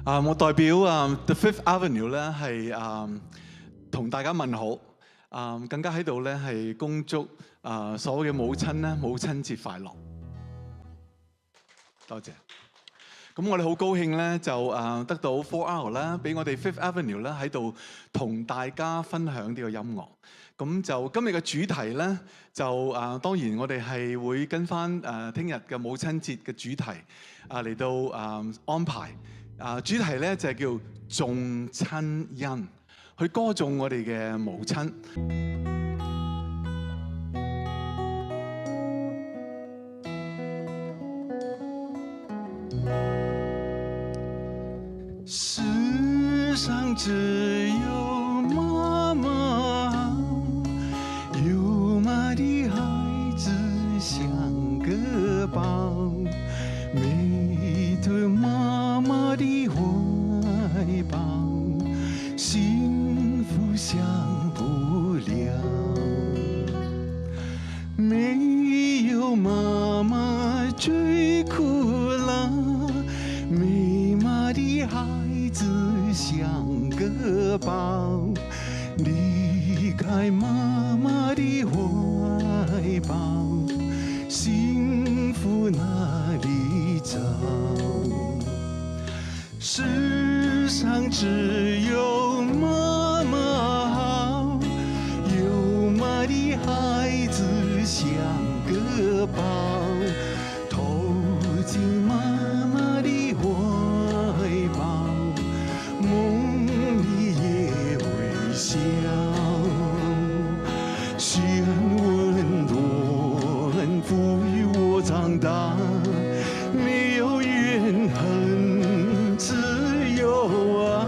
我代表The Fifth Avenue 咧係同大家問好，更加喺度咧係恭祝所有嘅母親咧母親節快樂。多謝。咁我哋好高興咧就得到 4R 啦，俾我哋 Fifth Avenue 咧喺度同大家分享呢個音樂。咁就今日嘅主題咧就當然我哋係會跟翻聽日嘅母親節嘅主題嚟到安排。主題咧就係叫頌親恩，去歌頌我哋嘅母親。世上只有媽媽，有媽的孩子像個寶，每對媽媽的懷抱，幸福享不了。沒有媽媽最苦啦，沒媽的孩子像個寶，離開媽媽的懷抱，幸福哪裡找？世上只有媽媽好，有媽的孩子像個寶，投進媽媽的懷抱，夢裡也微笑，血溫暖撫育我長大，沒有怨恨，只有愛，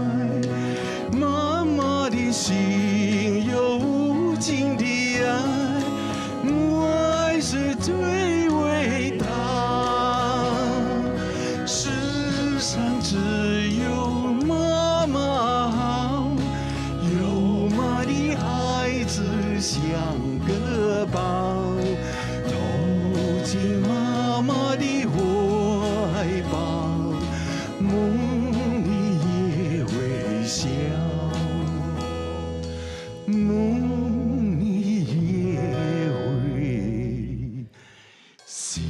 媽媽的心有無盡的愛，母愛是最偉大，世上只有媽媽好，有媽的孩子像個寶，投進媽媽的懷抱，夢裡也微笑，夢裡也微笑。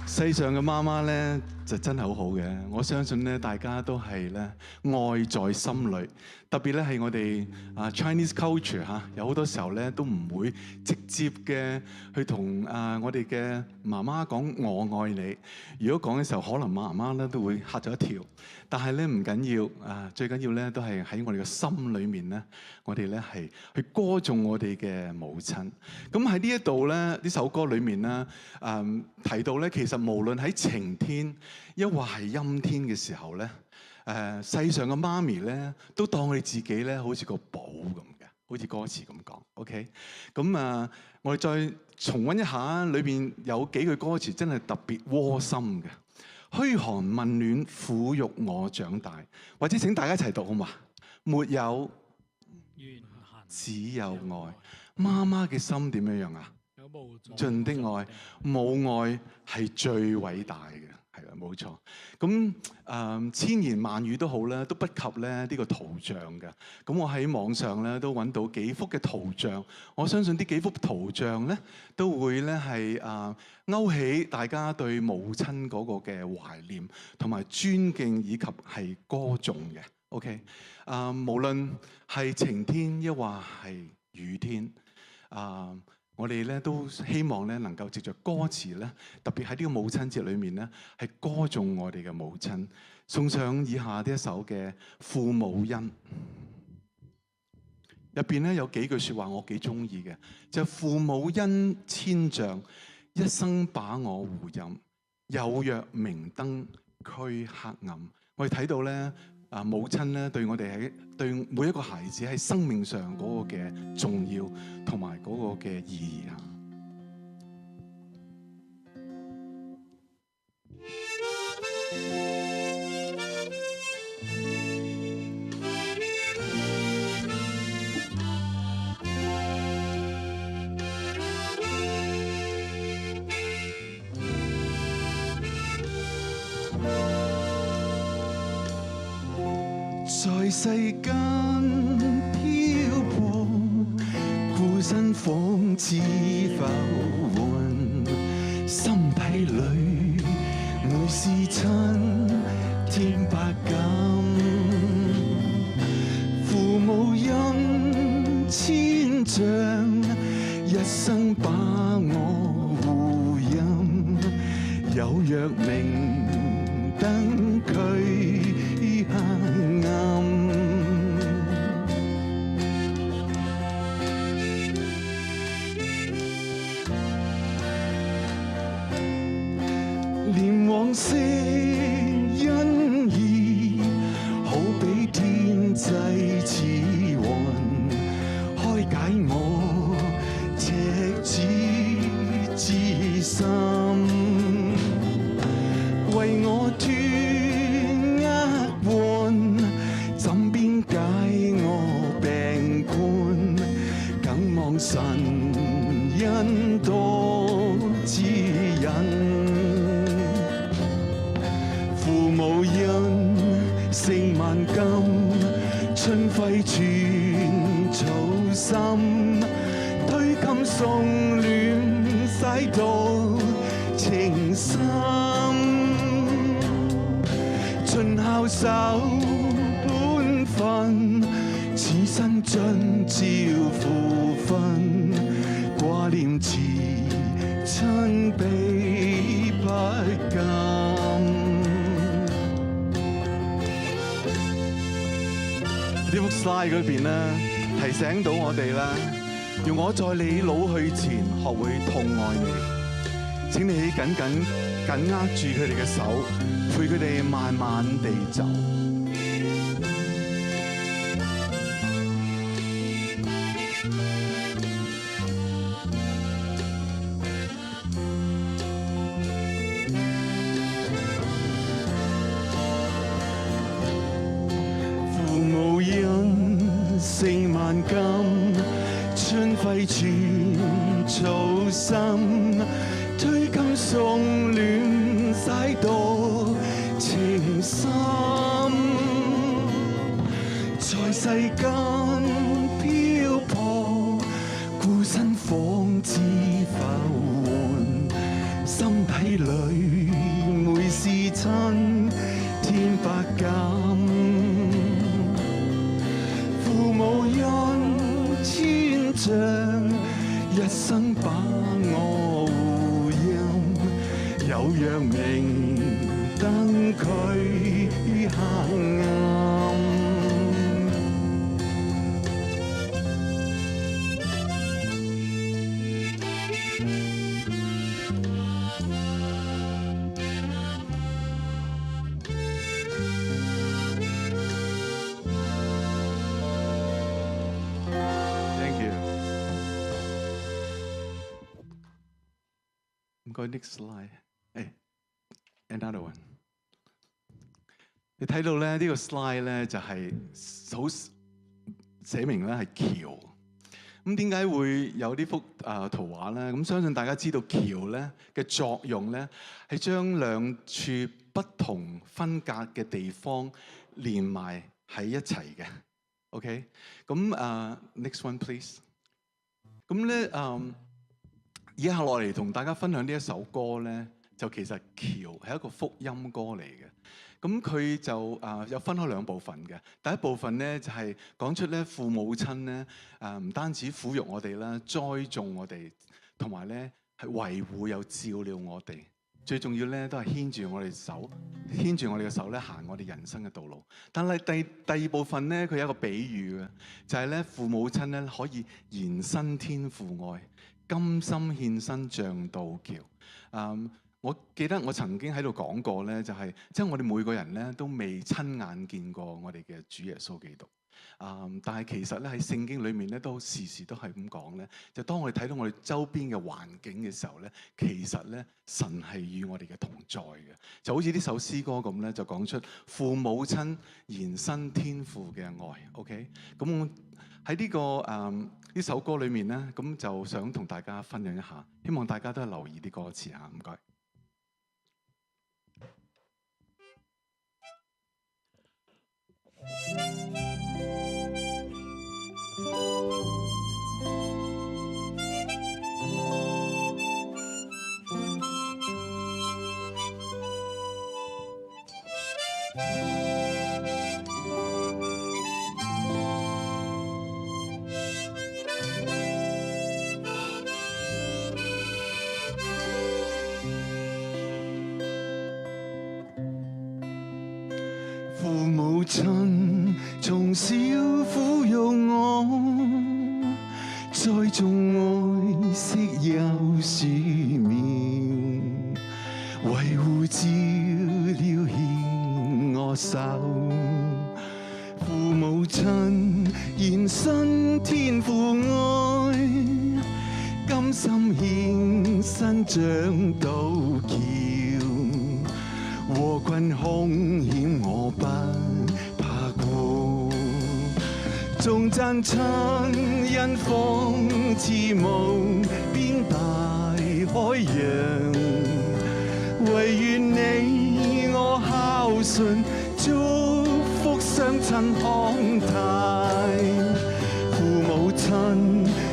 世上嘅媽媽咧就真係好好嘅，我相信咧大家都係咧愛在心裏，特別咧係我哋Chinese culture 有好多時候咧都唔會直接嘅去同我哋嘅媽媽講我愛你。如果講嘅時候，可能媽媽咧都會嚇咗一跳。但係咧唔緊要，最緊要咧都係喺我哋嘅心裏面咧，我哋咧係去歌頌我哋嘅母親。咁喺呢一度咧，呢首歌裏面咧，提到咧，其實無論喺晴天，抑或係陰天嘅時候咧，世上嘅媽咪咧，都當我哋自己咧好似個寶咁嘅，好似歌詞咁講。OK， 咁我哋再重溫一下，裏邊有幾句歌詞真係特別窩心嘅。噓寒問暖，撫育我長大。或者請大家一齊讀好嘛？沒有怨恨，只有愛。媽媽嘅心點樣啊？有無盡的愛，母愛係最偉大嘅。係啦，冇錯。咁千言萬語都好咧，都不及咧呢個圖像嘅。咁我喺網上咧都揾到幾幅嘅圖像，我相信呢幾幅圖像咧都會咧係勾起大家對母親嗰個嘅懷念同埋尊敬以及係歌頌嘅。OK， 無論係晴天抑或係雨天，我哋咧都希望咧能夠藉着歌詞咧，特別喺呢個母親節裏面咧，係歌頌我哋嘅母親，送上以下呢一首嘅《父母恩》。入邊咧有幾句説話我幾中意嘅，就係父母恩千丈，一生把我護蔭，有若明燈驅黑暗。我哋睇到咧。母親咧對我哋對每一個孩子喺生命上嗰個嘅重要同埋嗰個嘅意義啊！在世間漂泊，孤身仿似浮雲，心底裏每思親添百感。父母恩千丈，一生把我護蔭，有若明燈驅黑暗。念往昔恩義，好比天際似雲，開解我赤子之心，為我脫厄患，枕邊解我病冠，更望神恩多指引。父母恩勝萬金，春暉寸草心，推襟送暖洗到情深，盡孝守本分，此生盡照父訓，掛念慈親彼不禁。呢幅 slide 嗰邊咧，提醒到我哋啦，要我在你老去前學會痛愛你。請你緊握住佢哋嘅手，陪佢哋慢慢地走。勝萬金，春暉寸草心，推襟送暖洗到情深，在世間漂泊，孤身仿似浮雲，心底裏每思親添百感。父母恩千丈，一生把我護蔭，有若明燈驅黑暗。Next slide， another one。你睇到咧呢個 slide 咧就係好寫明咧係橋。咁點解會有呢幅圖畫咧？咁相信大家知道橋咧嘅作用咧係將兩處不同分隔嘅地方連埋喺一齊嘅。OK， 咁next one please。咁咧以下落嚟同大家分享呢一首歌咧，就其實橋係一個福音歌嚟嘅。咁佢就有分開兩部分嘅。第一部分咧就係講出咧父母親咧唔單止撫育我哋啦、栽種我哋，同埋咧係維護又照料我哋。最重要咧都係牽住我哋嘅手咧行我哋人生嘅道路。但係第二部分咧，佢有一個比喻嘅，就係咧父母親咧可以延伸天父愛。甘心獻身像道橋。我記得我曾經喺度講過咧，就係即係我哋每個人咧都未親眼見過我哋嘅主耶穌基督。但係其實咧喺聖經裏面咧都時時都係咁講咧，就當我哋睇到我哋周邊嘅環境嘅時候咧，其實咧神係與我哋嘅同在嘅。就好似呢首詩歌咁咧，就講出父母親延伸天父嘅愛。OK， 咁喺呢首歌裏面咧，咁就想同大家分享一下，希望大家都係留意啲歌詞嚇，唔該。父母親從小撫養我，栽種愛惜有樹苗，維護照料牽我手。父母親延伸天父愛，甘心獻身長到橋。禍困凶險我不怕過，頌讚親恩諷刺無邊大海洋，唯願你我孝順，祝福雙親康泰。父母親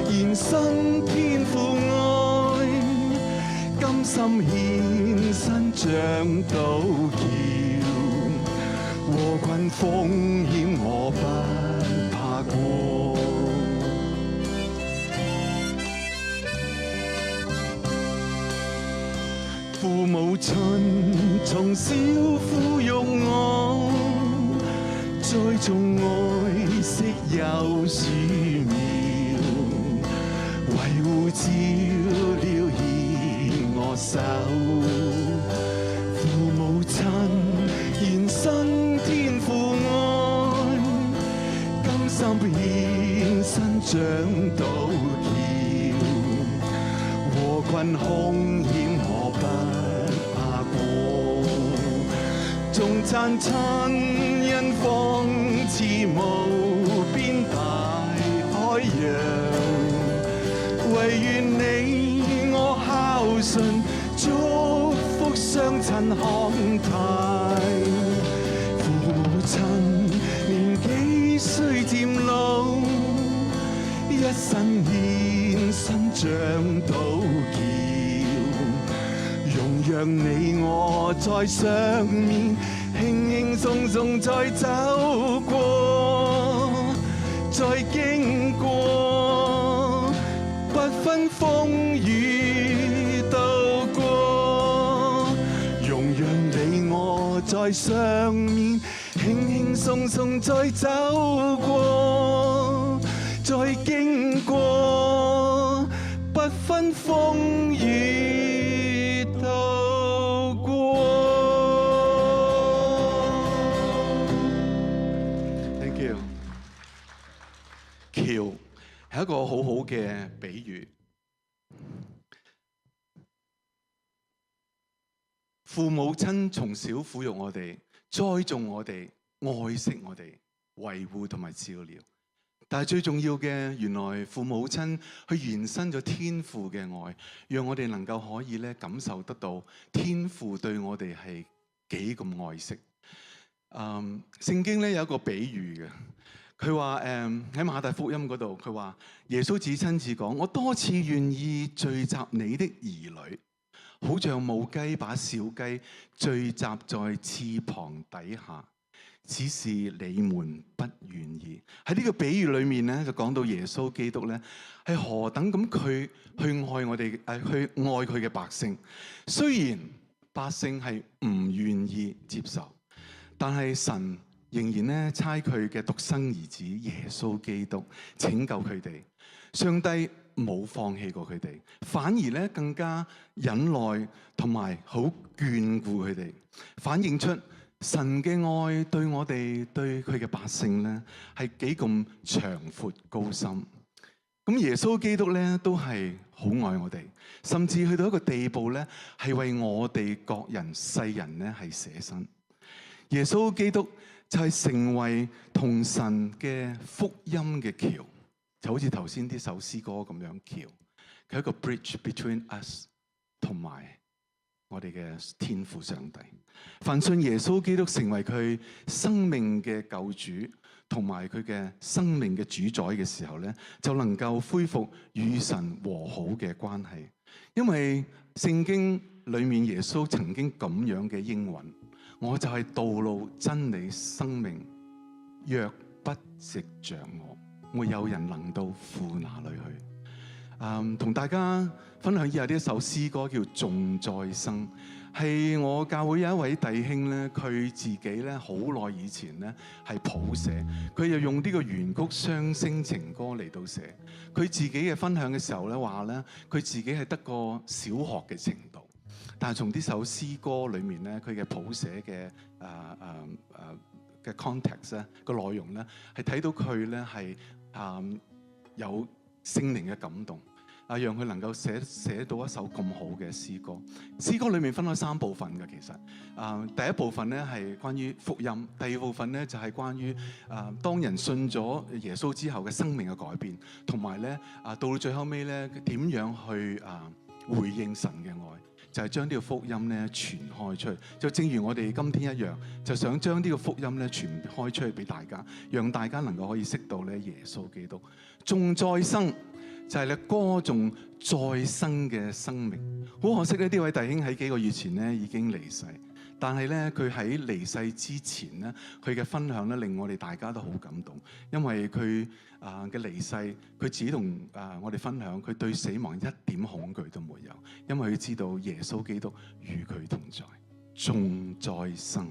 延伸天父愛，甘心獻身長到橋，禍困風險我不怕過。父母親從小撫養我，栽種愛惜有樹苗，維護照料牽我手。父母親延伸天父愛，甘心獻身長到橋，禍困凶險我不怕過，頌讚親恩諷刺無邊大海洋，唯願你我孝順，祝福雙親康泰。父母親年紀雖漸老，一生獻身長到橋，容讓你我在上面輕輕鬆鬆再走過，再經過，不分風雨渡過，容讓你我在上面輕輕鬆鬆再走過，再經過，不分風雨渡過。Thank you。橋係一個好好嘅比喻。父母親從小撫育我哋，栽種我哋，愛惜我哋，維護同埋照料。但係最重要嘅，原來父母親去延伸咗天父嘅愛，讓我哋能夠可以咧感受得到天父對我哋係幾咁愛惜。聖經咧有一個比喻嘅，佢話喺馬太福音嗰度，佢話耶穌只親自講：我多次願意聚集你的兒女，好像母雞把小雞聚集在翅膀底下，只是你們不願意。喺呢個比喻裏面咧，就講到耶穌基督咧係何等咁佢去愛我哋，去愛佢嘅百姓。雖然百姓係唔願意接受，但係神仍然咧差佢嘅獨生兒子耶穌基督拯救佢哋。上帝冇放棄過佢哋，反而咧更加忍耐同埋好眷顧佢哋，反映出神嘅愛對我哋，對佢嘅百姓咧係幾咁長闊高深。咁耶穌基督咧都係好愛我哋，甚至去到一個地步咧係為我哋各人世人咧係捨身。耶穌基督就係成為同神嘅福音嘅橋。就好似頭先啲首詩歌咁樣，橋佢係一個 bridge between us 同埋我哋嘅天父上帝。凡信耶穌基督成為佢生命嘅救主同埋佢嘅生命嘅主宰嘅時候咧，就能夠恢復與神和好嘅關係。因為聖經裏面耶穌曾經咁樣嘅應允：我就係道路、真理、生命。若不藉着我，沒有人能到父那裏去。同大家分享以下呢一首詩歌，叫《頌再生》，係我教會有一位弟兄咧，佢自己咧好耐以前咧係譜寫，佢又用呢個原曲雙聲情歌嚟到寫。佢自己嘅分享嘅時候咧話咧，佢自己係得個小學嘅程度，但係從呢首詩歌裏面咧，佢嘅譜寫嘅嘅 context 咧個內容咧，係睇到佢咧係有聖靈嘅感動，讓佢能夠寫到一首咁好嘅詩歌。詩歌裏面分開3部分嘅，其實第一部分咧係關於福音，第二部分咧就係關於當人信咗耶穌之後嘅生命嘅改變，同埋咧到到最後尾咧點樣去回應神嘅愛。就係將呢個福音咧傳開出去，就正如我哋今天一樣，就想將呢個福音咧傳開出去俾大家，讓大家能夠可以識到咧耶穌基督。頌再生就係咧歌頌再生嘅生命。好可惜咧，呢位弟兄喺幾個月前咧已經離世，但係咧佢喺離世之前咧，佢嘅分享咧令我哋大家都好感動，因為佢嘅離世，佢自己同我哋分享，佢對死亡一點恐懼都沒有，因為佢知道耶穌基督與佢同在。頌再生。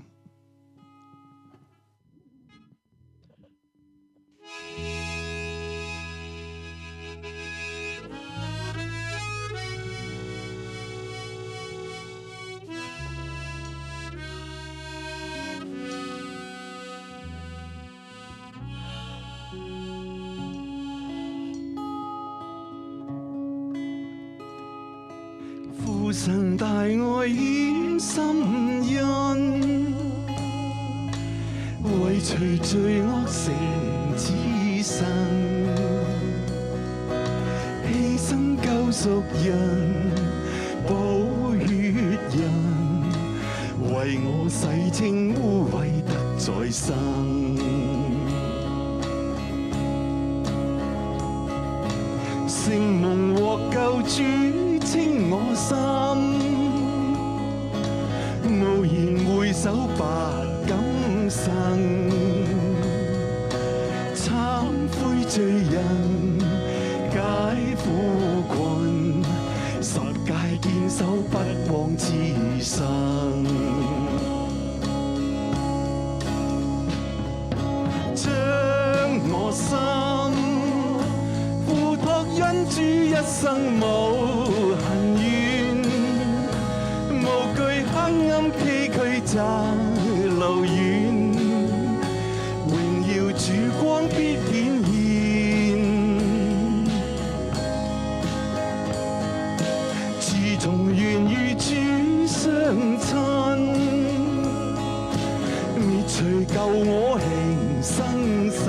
父神大愛顯心恩，為除罪惡成子神，犧牲救贖人，寶血人，為我洗清污穢得再生。聖蒙獲救主稱我心，無言回首不敢生，懺悔罪人解苦困，十誡堅守不枉此生。將我心付託恩主一生無恨怨，無懼黑暗崎嶇窄路遠，榮耀主光必顯現。自從願與主相親，滅除舊我形生生。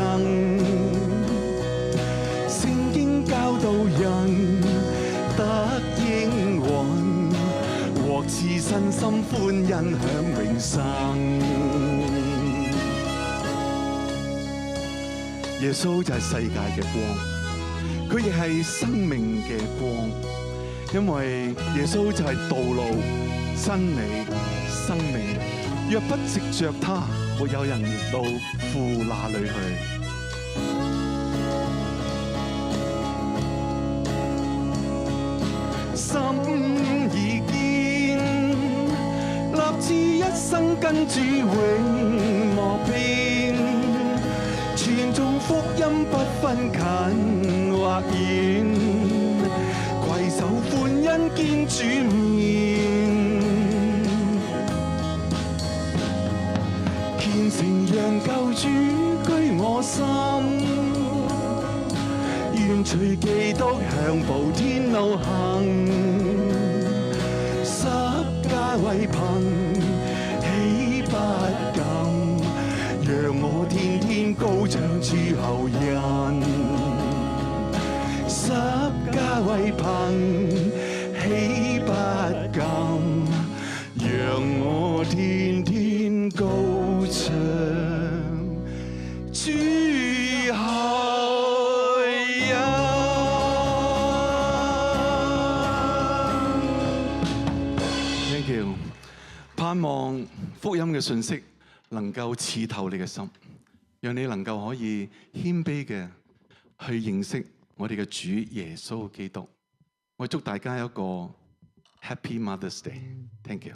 聖經教導人得應允，獲賜身心歡欣享永生。耶穌就係世界嘅光，佢亦係生命嘅光，因為耶穌就係道路、真理、生命。若不藉着他，沒有人到父那裏去。心已堅，立志一生跟主永莫變，傳頌福音不分近或遠，攜手歡欣見主面，虔誠讓救主居我心，願隨基督向普天路行，十架為憑，豈不敢？讓我天天高唱主後人。十架為憑，豈不敢？讓我天天高唱主後人。Thank you。盼望福音嘅信息能夠刺透你嘅心，讓你能夠可以謙卑嘅去認識我哋嘅主耶穌基督。我祝大家一個 Happy Mother's Day。Thank you。